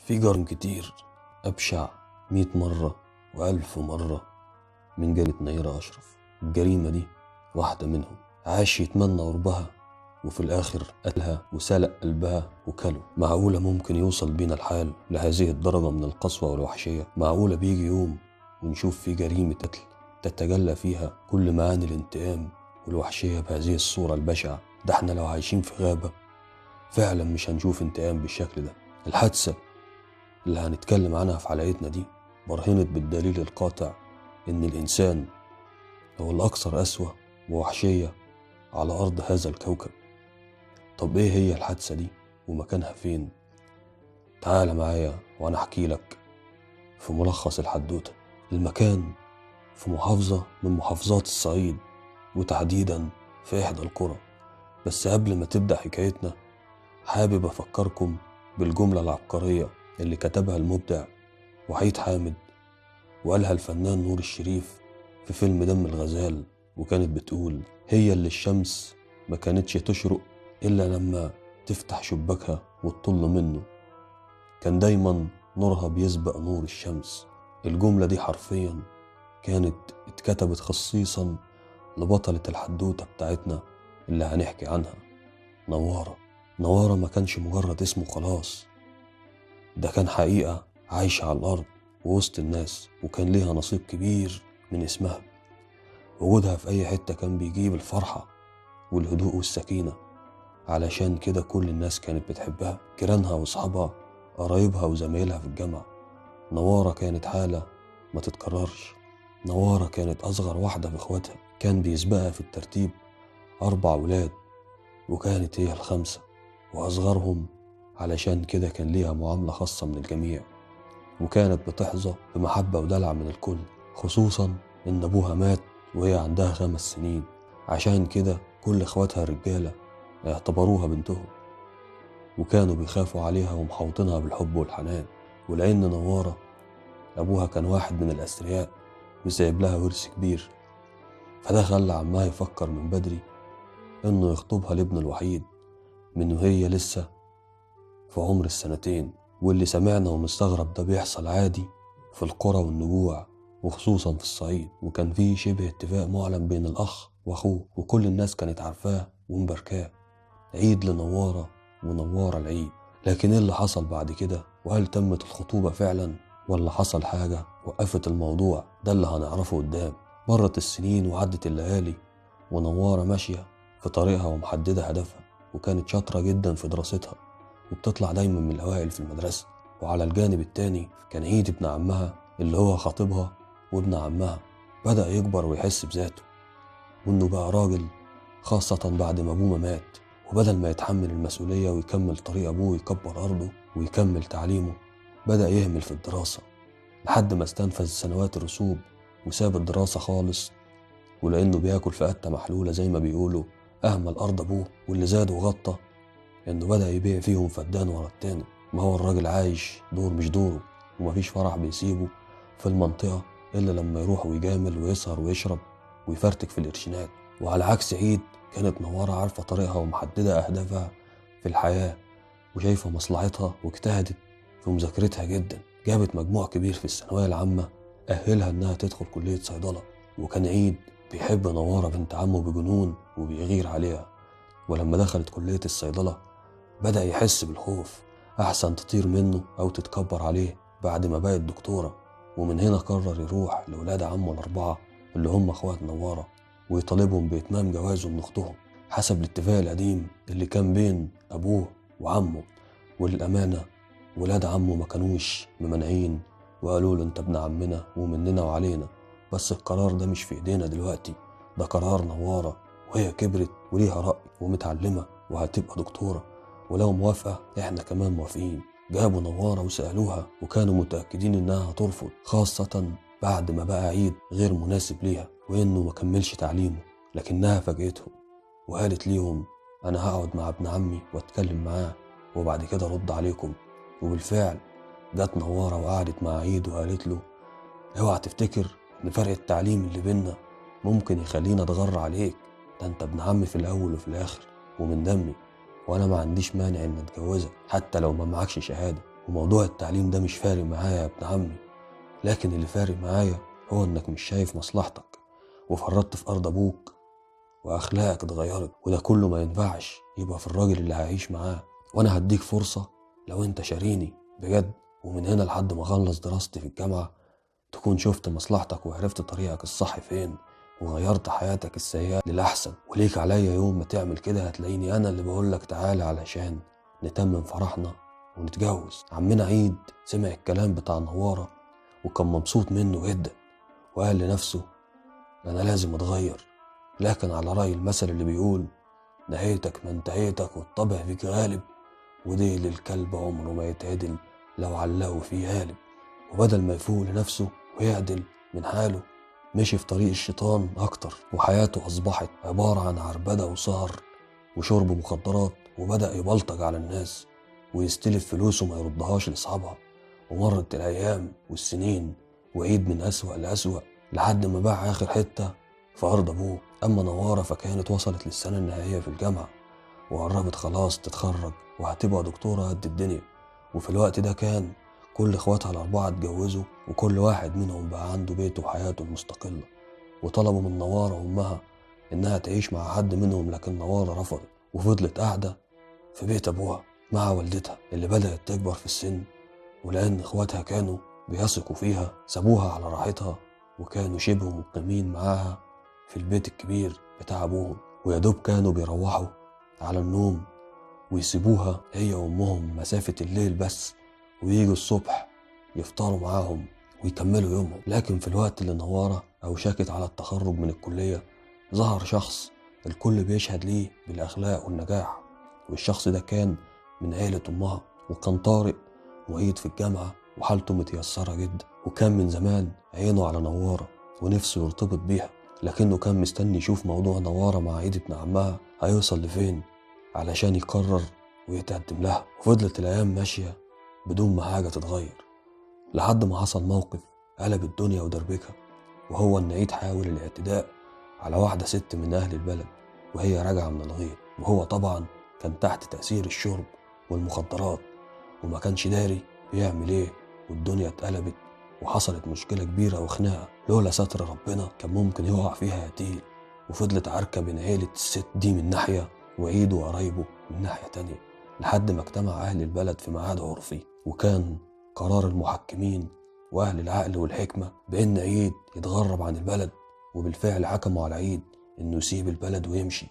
في جرائم كتير أبشع 100 مرة و1000 مرة من جريمة نيرة أشرف. الجريمة دي واحدة منهم. عاش يتمنى قربها وفي الآخر قتلها وسلق قلبها وكله. معقولة ممكن يوصل بينا الحال لهذه الدرجة من القسوة والوحشية؟ معقولة بيجي يوم ونشوف فيه جريمة قتل تتجلى فيها كل معاني الانتقام والوحشية بهذه الصورة البشعة؟ ده احنا لو عايشين في غابة فعلا مش هنشوف انتقام بالشكل ده. الحادثة اللي هنتكلم عنها في حلقتنا دي برهنت بالدليل القاطع إن الإنسان هو الأكثر قسوة ووحشية على أرض هذا الكوكب. طب إيه هي الحادثة دي ومكانها فين؟ تعال معايا وأنا أحكي لك في ملخص الحدوتة. المكان في محافظة من محافظات الصعيد، وتحديدا في إحدى القرى. بس قبل ما تبدأ حكايتنا حابب أفكركم بالجملة العبقرية اللي كتبها المبدع وحيد حامد وقالها الفنان نور الشريف في فيلم دم الغزال، وكانت بتقول: هي اللي الشمس ما كانتش تشرق إلا لما تفتح شباكها وتطل منه، كان دايما نورها بيسبق نور الشمس. الجملة دي حرفيا كانت اتكتبت خصيصا لبطلة الحدوتة بتاعتنا اللي هنحكي عنها، نوارة. نوارة ما كانش مجرد اسمه خلاص، ده كان حقيقة عايشة على الأرض ووسط الناس، وكان ليها نصيب كبير من اسمها. وجودها في أي حتة كان بيجيب الفرحة والهدوء والسكينة، علشان كده كل الناس كانت بتحبها، جيرانها وأصحابها، قرايبها وزمايلها في الجامعة. نوارة كانت حالة ما تتكررش. نوارة كانت أصغر واحدة في إخواتها، كان بيسبقها في الترتيب 4 ولاد، وكانت هي ال5 وأصغرهم، علشان كده كان ليها معاملة خاصة من الجميع، وكانت بتحظى بمحبة ودلع من الكل، خصوصا إن أبوها مات وهي عندها 5 سنين. عشان كده كل إخواتها الرجالة اعتبروها بنتهم، وكانوا بيخافوا عليها ومحوطينها بالحب والحنان. ولأن نوارة أبوها كان واحد من الأثرياء وسايب لها ورث كبير، فده خلى عمها يفكر من بدري إنه يخطبها لابنه الوحيد من وهي لسه في عمر ال2 سنين. واللي سمعنا ومستغرب ده بيحصل عادي في القرى والنجوع، وخصوصا في الصعيد، وكان فيه شبه اتفاق معلن بين الأخ وأخوه، وكل الناس كانت عارفاه ومباركاه. عيد لنوارة ونوارة العيد. لكن ايه اللي حصل بعد كده؟ وهل تمت الخطوبة فعلا ولا حصل حاجة وقفت الموضوع؟ ده اللي هنعرفه قدام. مرت السنين وعدت الليالي، ونوارة ماشية في طريقها ومحددة هدفها، وكانت شاطرة جدا في دراستها وبتطلع دايما من الأوائل في المدرسة. وعلى الجانب التاني كان عيد ابن عمها اللي هو خطيبها وابن عمها بدأ يكبر ويحس بذاته، وإنه بقى راجل، خاصة بعد ما أبوه مات. وبدل ما يتحمل المسؤولية ويكمل طريق أبوه ويكبر أرضه ويكمل تعليمه، بدأ يهمل في الدراسة لحد ما استنفذ سنوات الرسوب وساب الدراسة خالص. ولأنه بياكل في قتة محلولة زي ما بيقولوا، أهمل أرض أبوه، واللي زاد وغطى إنه بدأ يبيع فيهم فدان ورا التاني. ما هو الراجل عايش دور مش دوره، ومفيش فرح بيسيبه في المنطقة إلا لما يروح ويجامل ويسهر ويشرب ويفرتك في القرشينات. وعلى عكس عيد، كانت نوارة عارفة طريقها ومحددة أهدافها في الحياة وشايفة مصلحتها، واجتهدت في مذاكرتها جدا. جابت مجموع كبير في الثانوية العامة أهلها إنها تدخل كلية صيدلة. وكان عيد بيحب نوارة بنت عمه بجنون وبيغير عليها. ولما دخلت كلية الصيدلة بدأ يحس بالخوف، أحسن تطير منه أو تتكبر عليه بعد ما بقت دكتورة. ومن هنا قرر يروح لولاد عمه ال4 اللي هم أخوات نوارة ويطالبهم بإتمام جوازه من أختهم حسب الاتفاق القديم اللي كان بين أبوه وعمه. وللأمانة ولاد عمه ما كانوش ممانعين، وقالوا له: أنت ابن عمنا ومننا وعلينا، بس القرار ده مش في إيدينا دلوقتي، ده قرار نوارة، وهي كبرت وليها رأي ومتعلمة وهتبقى دكتورة، ولو موافقة احنا كمان موافقين. جابوا نوارة وسألوها، وكانوا متأكدين انها هترفض، خاصة بعد ما بقى عيد غير مناسب ليها وانه مكملش تعليمه. لكنها فاجئتهم وقالت ليهم: انا هقعد مع ابن عمي واتكلم معاه وبعد كده ارد عليكم. وبالفعل جت نوارة وقعدت مع عيد وقالت له: اوعى تفتكر ان فرق التعليم اللي بينا ممكن يخلينا اتغر عليك، ده انت ابن عمي في الاول وفي الاخر ومن دمي، وانا ما عنديش مانع ان اتجوزك حتى لو ما معكش شهادة. وموضوع التعليم ده مش فارق معايا يا ابن عمي، لكن اللي فارق معايا هو انك مش شايف مصلحتك وفرطت في ارض ابوك واخلاقك اتغيرت، وده كله ما ينفعش يبقى في الراجل اللي هعيش معاه. وانا هديك فرصة لو انت شاريني بجد، ومن هنا لحد ما اخلص دراستي في الجامعة تكون شفت مصلحتك وعرفت طريقك الصح فين وغيرت حياتك السيئة للأحسن. وليك عليا يوم ما تعمل كده هتلاقيني أنا اللي بقولك تعالى علشان نتمم فرحنا ونتجوز. عمنا عيد سمع الكلام بتاع نوارة وكان مبسوط منه جدا، وقال لنفسه أنا لازم أتغير، لكن على رأي المثل اللي بيقول نهيتك ما انتهيتك والطبع فيك غالب، وديل الكلب عمره ما يتعدل لو علقه فيه غالب. وبدل ما يفوق لنفسه ويعدل من حاله مشي في طريق الشيطان أكتر، وحياته أصبحت عبارة عن عربدة وسهر وشرب مخدرات، وبدأ يبلطج على الناس ويستلف فلوسه ما يردهاش لأصحابها. ومرت الأيام والسنين وعيد من أسوأ لأسوأ لحد ما باع آخر حتة في أرض أبوه. أما نوارة فكانت وصلت للسنة النهائية في الجامعة وقربت خلاص تتخرج وهتبقى دكتورة قد الدنيا. وفي الوقت ده كان كل اخواتها الأربعة اتجوزوا وكل واحد منهم بقى عنده بيته وحياته المستقلة، وطلبوا من نوارة وأمها إنها تعيش مع حد منهم، لكن نوارة رفضت وفضلت قاعدة في بيت أبوها مع والدتها اللي بدأت تكبر في السن. ولأن اخواتها كانوا بيثقوا فيها سابوها على راحتها وكانوا شبه مقيمين معاها في البيت الكبير بتاع أبوهم، ويدوب كانوا بيروحوا على النوم ويسيبوها هي وأمهم مسافة الليل بس، وييجوا الصبح يفطروا معاهم ويكملوا يومهم. لكن في الوقت اللي نوارة أوشكت على التخرج من الكلية ظهر شخص الكل بيشهد ليه بالأخلاق والنجاح، والشخص ده كان من عيلة أمها، وكان طارق معيد في الجامعة وحالته متيسرة جدا، وكان من زمان عينه على نوارة ونفسه يرتبط بيها، لكنه كان مستني يشوف موضوع نوارة مع عيد ابن عمها هيوصل لفين علشان يقرر ويتقدم لها. وفضلت الأيام ماشية بدون ما حاجة تتغير لحد ما حصل موقف قلب الدنيا ودربكها، وهو إن عيد حاول الاعتداء على واحدة ست من أهل البلد وهي راجعة من الغيط، وهو طبعا كان تحت تأثير الشرب والمخدرات وما كانش داري بيعمل ايه، والدنيا اتقلبت وحصلت مشكلة كبيرة وخناقة لولا ستر ربنا كان ممكن يقع فيها قتيل. وفضلت عركة بين عيلة الست دي من ناحية وعيد وقرايبه من ناحية تانية لحد ما اجتمع أهل البلد في ميعاد عرفي، وكان قرار المحكمين وأهل العقل والحكمة بأن عيد يتغرب عن البلد. وبالفعل حكموا على عيد إنه يسيب البلد ويمشي،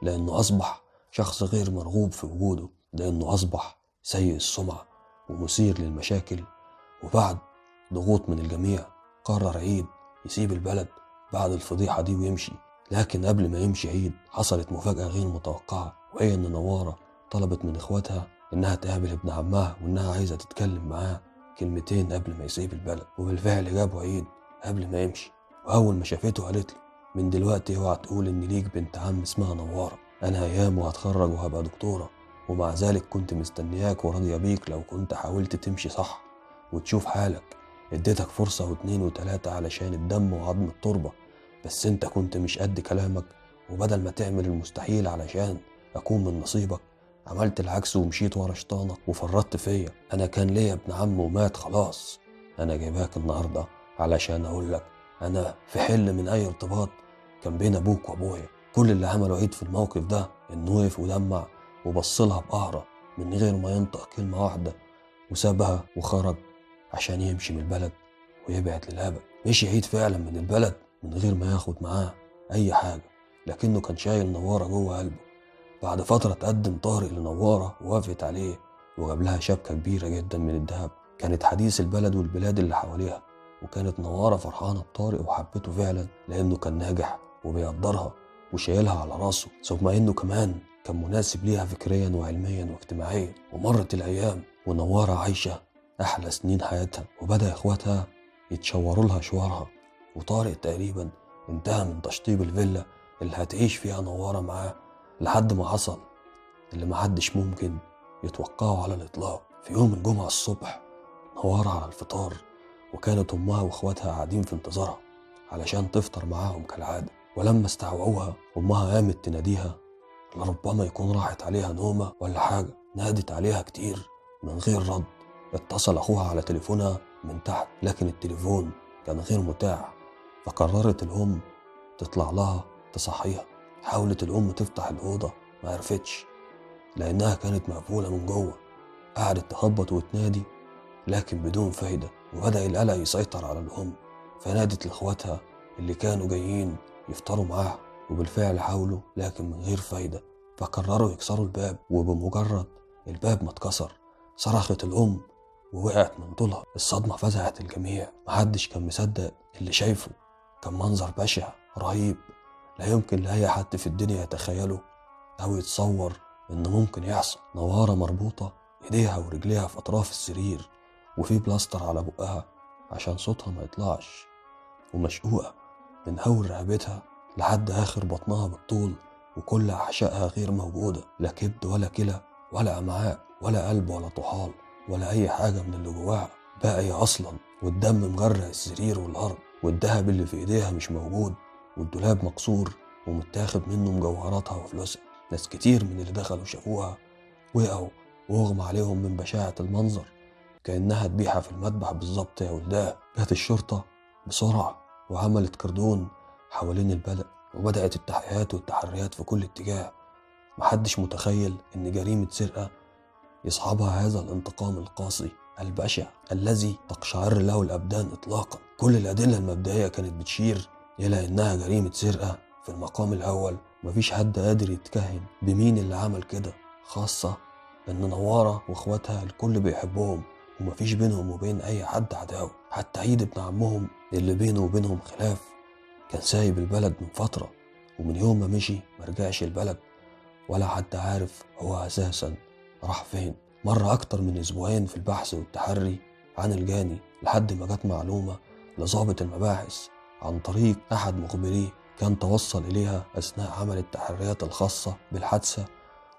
لأنه أصبح شخص غير مرغوب في وجوده، لأنه أصبح سيء السمعة ومثير للمشاكل. وبعد ضغوط من الجميع قرر عيد يسيب البلد بعد الفضيحة دي ويمشي. لكن قبل ما يمشي عيد حصلت مفاجأة غير متوقعة، وهي إن نوارة طلبت من إخواتها إنها تقابل ابن عمها وإنها عايزة تتكلم معاه كلمتين قبل ما يسيب البلد. وبالفعل جابوا عيد قبل ما يمشي، وأول ما شافته قالت له من دلوقتي اوعى تقول إن ليك بنت عم اسمها نوارة، أنا أيام وهتخرج وهبقى دكتورة، ومع ذلك كنت مستنياك وراضية بيك لو كنت حاولت تمشي صح وتشوف حالك. اديتك فرصة واتنين وتلاتة علشان الدم وعظم التربة، بس انت كنت مش قد كلامك، وبدل ما تعمل المستحيل علشان اكون من نصيبك عملت العكس ومشيت ورا شيطانك وفرطت فيا. انا كان ليا ابن عم ومات خلاص، انا جايباك النهاردة علشان اقولك انا في حل من اي ارتباط كان بين ابوك وابويا. كل اللي عمله عيد في الموقف ده انه وقف ودمع وبصلها بقهرة من غير ما ينطق كلمة واحدة، وسابها وخرج عشان يمشي من البلد ويبعد للأبد. مشي عيد فعلا من البلد من غير ما ياخد معاه أي حاجة، لكنه كان شايل نوارة جوه قلبه. بعد فترة تقدم طارق لنوارة ووافقت عليه وجاب لها شبكة كبيرة جدا من الذهب، كانت حديث البلد والبلاد اللي حواليها. وكانت نوارة فرحانة بطارق وحبته فعلا لأنه كان ناجح وبيقدرها وشايلها على راسه، ثم إنه كمان كان مناسب ليها فكريا وعلميا واجتماعيا. ومرت الأيام ونوارة عايشة أحلى سنين حياتها، وبدأ إخواتها يتشوروا لها شوارها، وطارق تقريبا انتهى من تشطيب الفيلا اللي هتعيش فيها نوارة معاه، لحد ما حصل اللي محدش ممكن يتوقعه على الإطلاق. في يوم الجمعة الصبح نوارة على الفطار، وكانت أمها وإخواتها قاعدين في انتظارها علشان تفطر معاهم كالعادة. ولما استوعبوها أمها قامت تناديها لربما يكون راحت عليها نومة ولا حاجة، نادت عليها كتير من غير رد. اتصل أخوها على تليفونها من تحت، لكن التليفون كان غير متاح. فقررت الأم تطلع لها تصحيها. حاولت الأم تفتح الأوضة، ما عرفتش لأنها كانت مقفولة من جوه. قعدت تخبط وتنادي لكن بدون فايدة، وبدأ القلق يسيطر على الأم. فنادت لإخواتها اللي كانوا جايين يفطروا معاها، وبالفعل حاولوا لكن من غير فايدة. فقرروا يكسروا الباب، وبمجرد الباب ما اتكسر صرخت الأم ووقعت من طولها. الصدمة فزعت الجميع، محدش كان مصدق اللي شايفه. كان منظر بشع رهيب لا يمكن لأي حد في الدنيا يتخيله أو يتصور إنه ممكن يحصل. نوارة مربوطة إيديها ورجليها في أطراف السرير، وفي بلاستر على بقها عشان صوتها ما يطلعش، ومشقوقة من أول رقبتها لحد آخر بطنها بالطول، وكل أحشائها غير موجودة، لا كبد ولا كلى ولا أمعاء ولا قلب ولا طحال ولا أي حاجة من اللي جواها باقية أصلا. والدم مغرق السرير والأرض، والدهب اللي في إيديها مش موجود، والدولاب مكسور ومتاخد منه مجوهراتها وفلوسها. ناس كتير من اللي دخلوا شافوها وقعوا واغمى عليهم من بشاعة المنظر، كأنها ذبيحة في المذبح بالظبط يا ولداه. جت الشرطة بسرعة وعملت كردون حوالين البلد، وبدأت التحقيقات والتحريات في كل اتجاه. محدش متخيل إن جريمة سرقة يصحبها هذا الانتقام القاسي البشع الذي تقشعر له الأبدان إطلاقا. كل الأدلة المبدئية كانت بتشير إلى إنها جريمة سرقة في المقام الأول. مفيش حد قادر يتكهن بمين اللي عمل كده، خاصة إن نوارة وإخواتها الكل بيحبهم ومفيش بينهم وبين أي حد عداوة. حتى عيد ابن عمهم اللي بينه وبينهم خلاف كان سايب البلد من فترة، ومن يوم ما مشي مرجعش البلد ولا حد عارف هو أساسا راح فين. مر أكتر من أسبوعين في البحث والتحري عن الجاني، لحد ما جت معلومة لضابط المباحث عن طريق أحد مخبريه كان توصل إليها أثناء عمل التحريات الخاصة بالحادثة.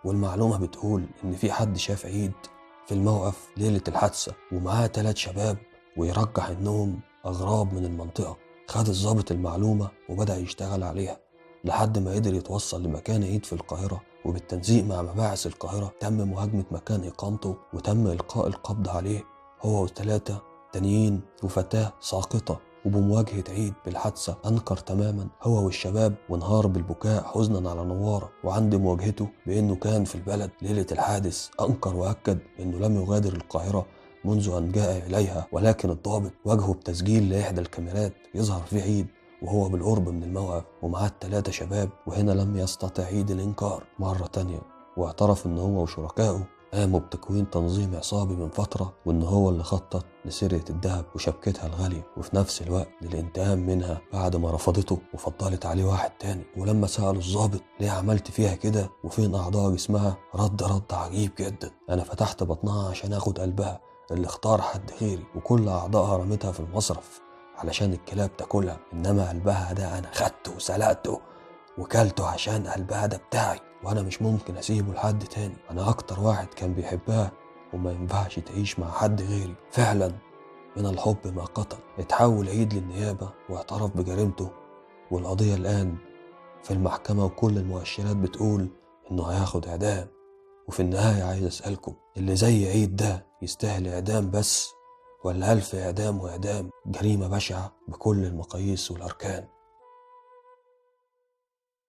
والمعلومة بتقول إن في حد شاف عيد في الموقف ليلة الحادثة ومعاه 3 شباب، ويرجح إنهم أغراب من المنطقة. خد الضابط المعلومة وبدأ يشتغل عليها لحد ما قدر يتوصل لمكان عيد في القاهرة، وبالتنسيق مع مباحث القاهرة تم مهاجمة مكان إقامته وتم إلقاء القبض عليه هو و3 تانيين وفتاة ساقطة. وبمواجهة عيد بالحادثة أنكر تماما هو والشباب وانهار بالبكاء حزنا على نوارة. وعند مواجهته بأنه كان في البلد ليلة الحادث أنكر وأكد أنه لم يغادر القاهرة منذ أن جاء إليها، ولكن الضابط واجهه بتسجيل لإحدى الكاميرات يظهر فيه عيد وهو بالقرب من الموقف ومعاه 3 شباب. وهنا لم يستطع عيد الإنكار مرة تانية، واعترف إن هو وشركائه قاموا بتكوين تنظيم عصابي من فترة، وإن هو اللي خطط لسرقة الذهب وشبكتها الغالية، وفي نفس الوقت للانتقام منها بعد ما رفضته وفضلت عليه واحد تاني. ولما سألوا الضابط ليه عملت فيها كده وفين أعضاء جسمها، رد عجيب جدا: أنا فتحت بطنها عشان آخد قلبها اللي اختار حد غيري، وكل أعضائها رميتها في المصرف علشان الكلاب تاكلها، إنما قلبها ده أنا خدته وسلقته وكلته عشان قلبها ده بتاعي، وانا مش ممكن اسيبه لحد تاني. انا اكتر واحد كان بيحبها وما ينفعش تعيش مع حد غيري. فعلا من الحب ما قتل. اتحول عيد للنيابة واعترف بجريمته، والقضية الان في المحكمة وكل المؤشرات بتقول انه هياخد اعدام. وفي النهاية عايز اسألكم، اللي زي عيد ده يستاهل اعدام بس ولا 1000 اعدام واعدام؟ جريمة بشعة بكل المقاييس والاركان.